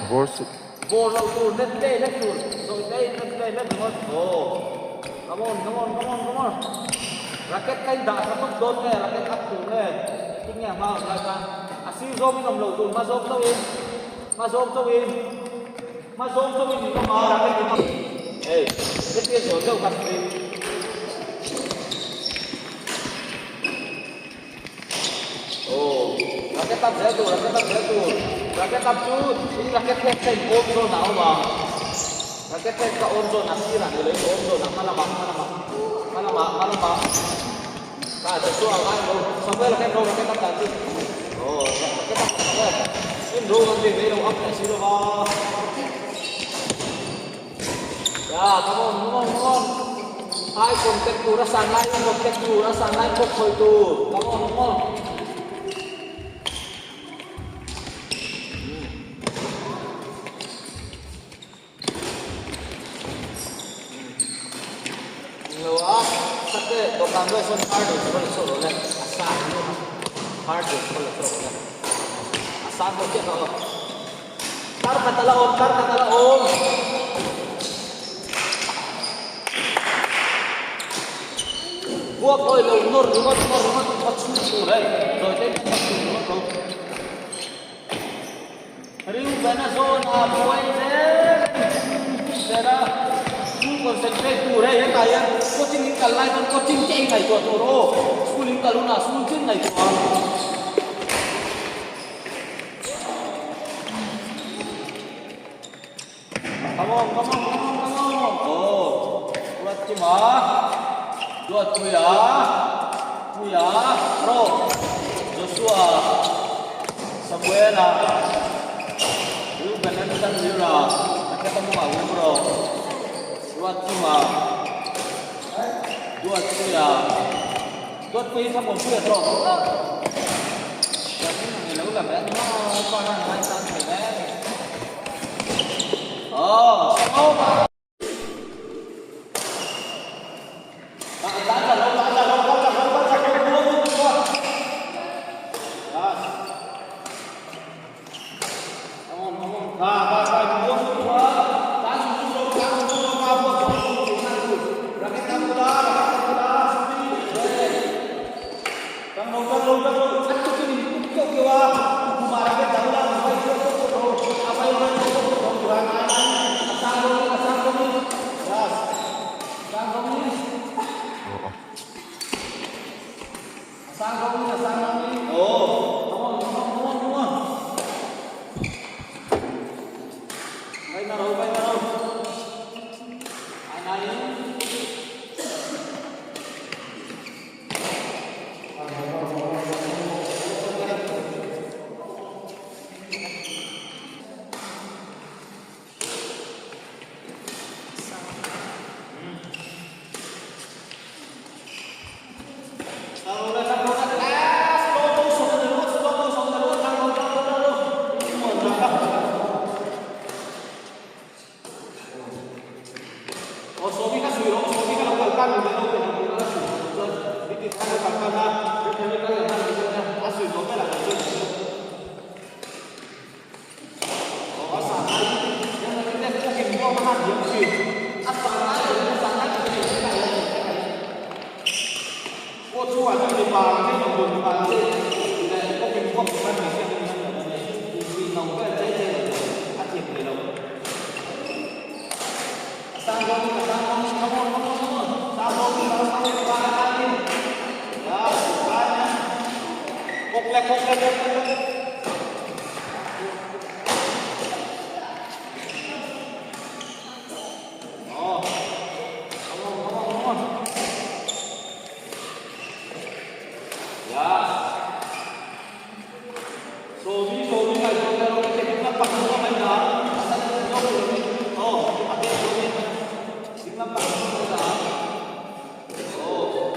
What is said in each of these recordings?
Vorsu. Raket kain dah satu don ni, raket aku ni. Tinggal mau belakang. Asyik zoom ni nomor tu, masuk tu in, masuk tu in kau mau raket ni. Kita zoom tu kat sini. Raket tak jatuh, raket tak jatuh. Ini raket kain om tu nak bang. Raket kain kau om tu nak siran, boleh om tu nak mana bang. Nah, sesuatu lain bro. Sampai raket bro, raket tak jatuh. Raket tak sampai. Ini bro nanti bro up ni sini bang. Ya, come on. Hai kontak tu, rasa naik pokok tu. Come on. Tocando eso en hard solo le asado hard solo asado que no carga talaon buat oi lo nur chu đấy rồi đến rồi riu bana zona boy đấy concentrate tu re yang kaya coaching ingkal lai kan coaching ceng nai tu toro school ingkal luna school ceng nai tu come on buat cima buat puya pro Joshua Samuela lu benar benar dia ketemu mau bro dua tuya sama tuya terus. Jadi ini lagu apa ya? Kau nak main santai deh. Oh. Oh, sobi ka suiro, sobi ka lokalkan, hindi na open ang mga suiro. So, dito ka lokalkan na, dito ka lokalkan na, aso yung local, ang aso yung oh, asa, ay, yan na rin, kung hindi mo mahal, yung suyo. At pangalan, yung pangalan, yung pangalan, oh, chuan, yung pangalan, yung pangalan, kung hindi mo mahal, yung pangalan, Sambung, come on. Sambung, para lagi. Ya, banyak. Komplek. Oh, come on. Ya. Sobi, kalau kita nampak semua banyak. Oh, ada sobi. Nampak semua. Oh.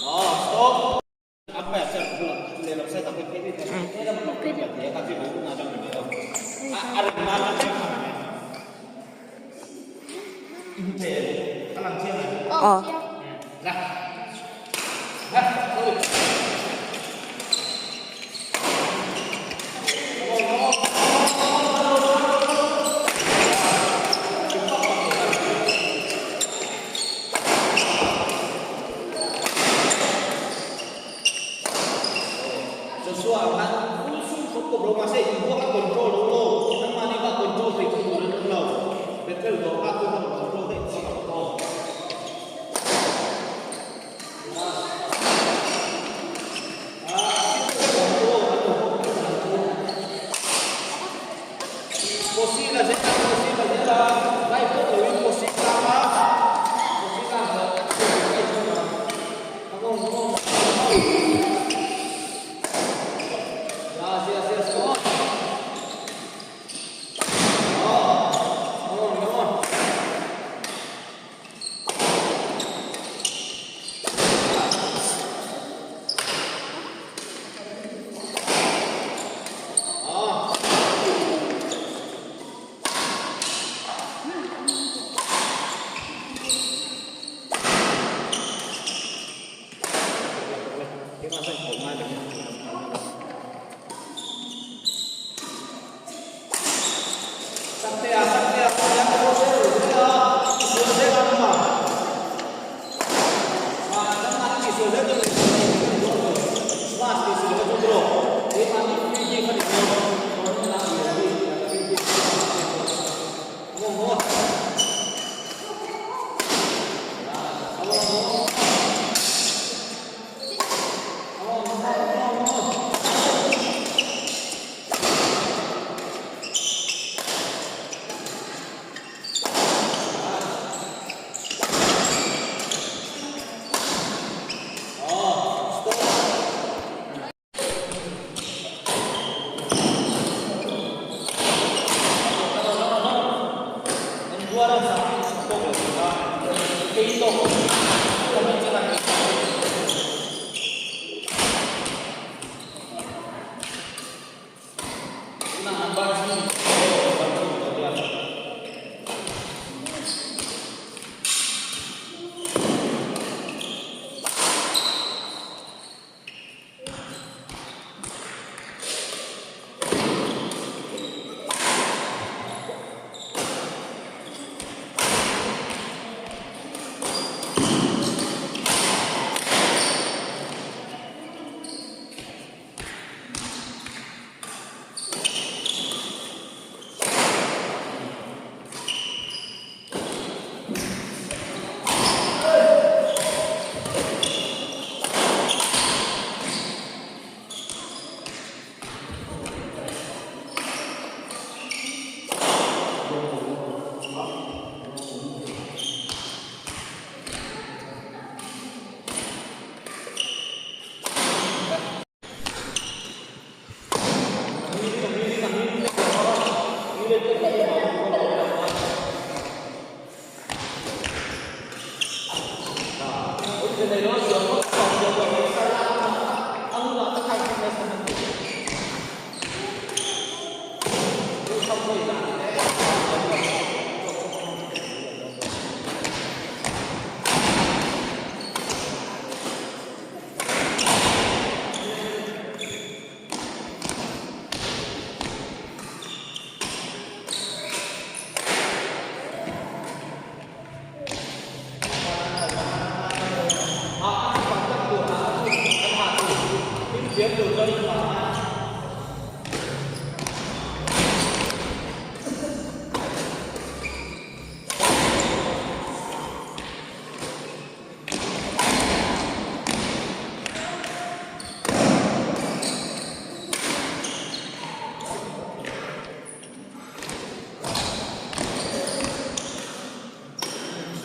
Oh, stop. Apa ya? Saya pulang. Saya takut ini. Ini ada menopang ya, tapi mau ada video. Ada mana sih? Ini kalang siapa? Oh. Nah.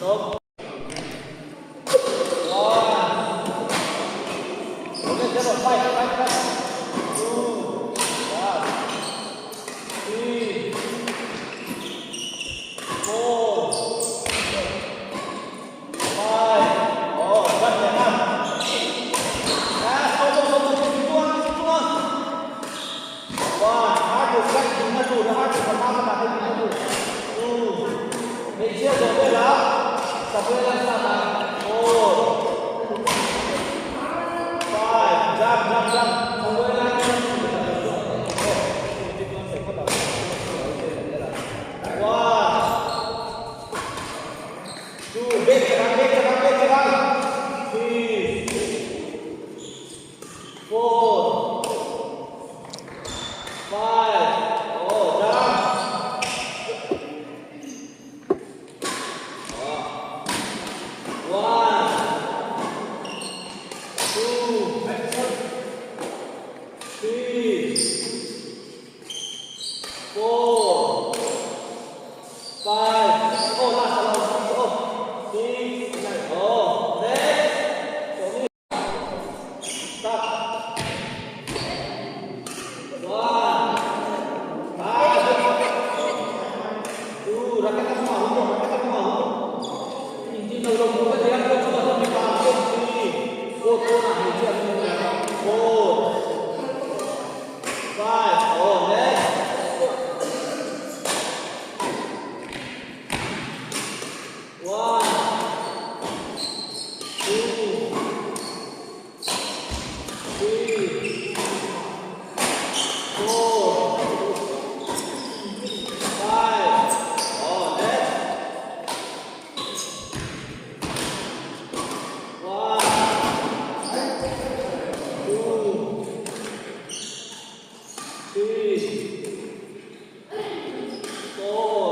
Stop. One. Okay, zero. Five. Two. One. Three. Four. Five. Oh, that's enough. Stop. One. Hard to strike. Hard to hard to two. Make sure to go up. Sampai lang sana. Four. Five. Jump. Sampai lang. One. Two. Back. Three. Four. Five. Oh, jump. One, two, three, four, five. Oh, last one. Oh, six. Oh, next. Stop. One. Two. Rakyat semua. Inti nolong kita dia kan cuma sampai pasir sini. Four nah itu yang 4, 5. Oh, next. One, two, three, four, five. Oh, next. One, two, three, four,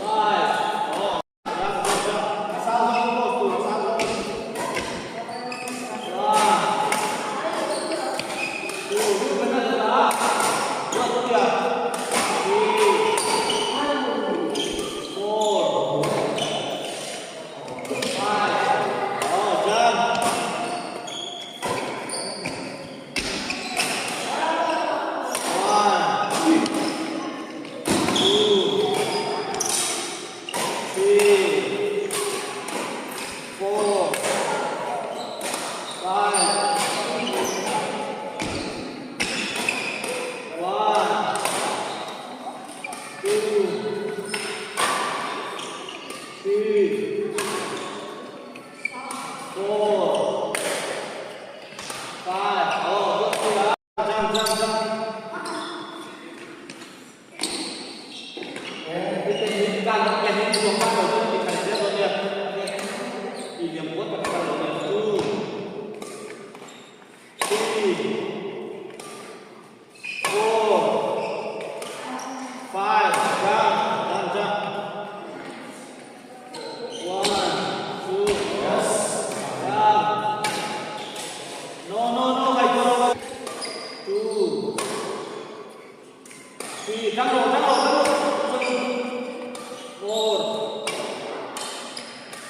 five. Oh, asal terus tuh, asal terus. One, two, benar lah. Dua tuh ya. Three, four, five. Oh, jump. One, two, three, four, five. One, two, three, four, five. Oh, good ya. Jump. Kita ini belum masuk di kerja dia. Yang buat pakai kalau itu. Three, four, five. Jump. One, two, yes. Jump. No, kayak gitu. Two, three. Jump. Four,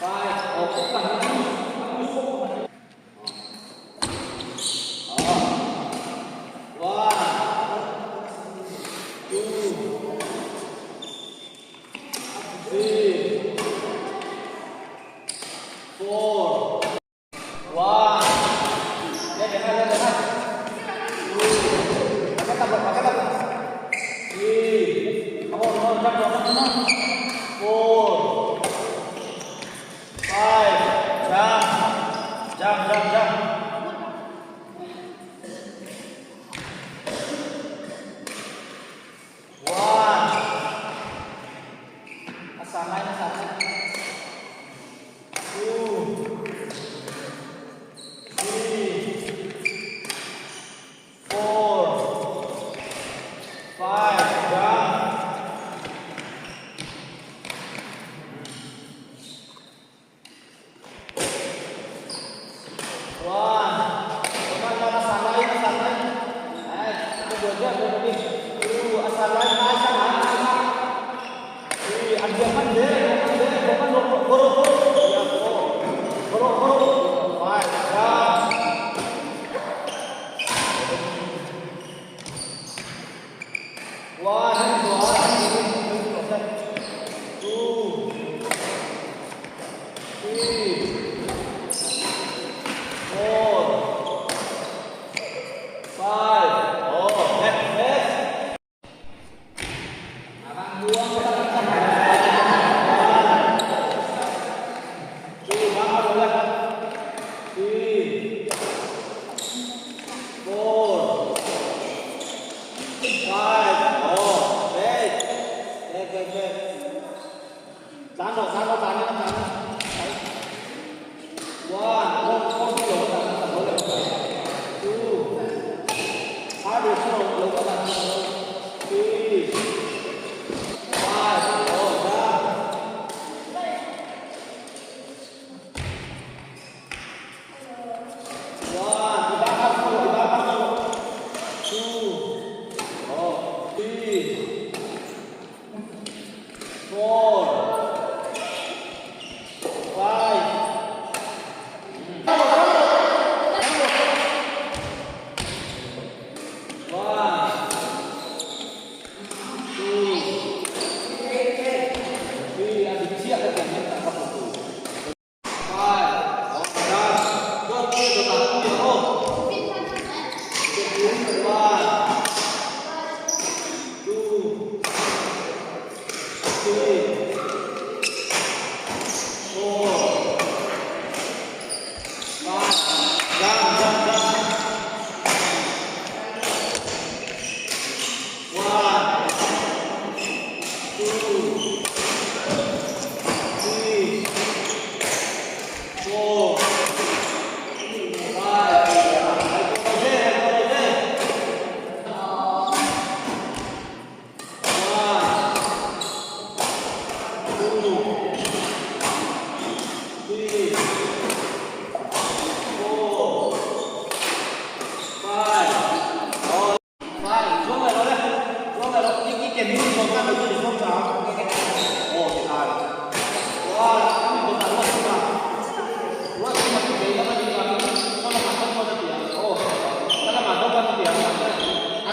five. Oh, bukan. One, two, three, four. One. Jangan. Two. Pakai tablet. Three. Jump. Four, five. Jump. One. Asal lain. Two, three, four, five. Jump. One. Asal lain. Itu dua berarti. Asal lain. Three. Anjaman deh.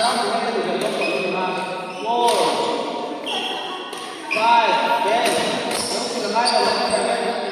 kamu kan itu jadi yang 4, 5, 10. Kamu sudah main kalau kita main.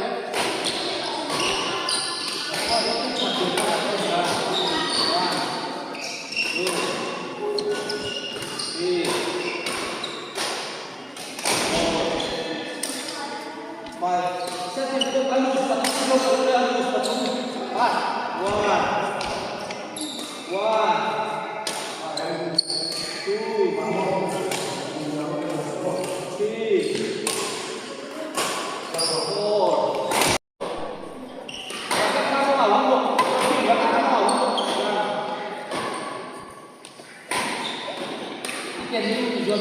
Can you use your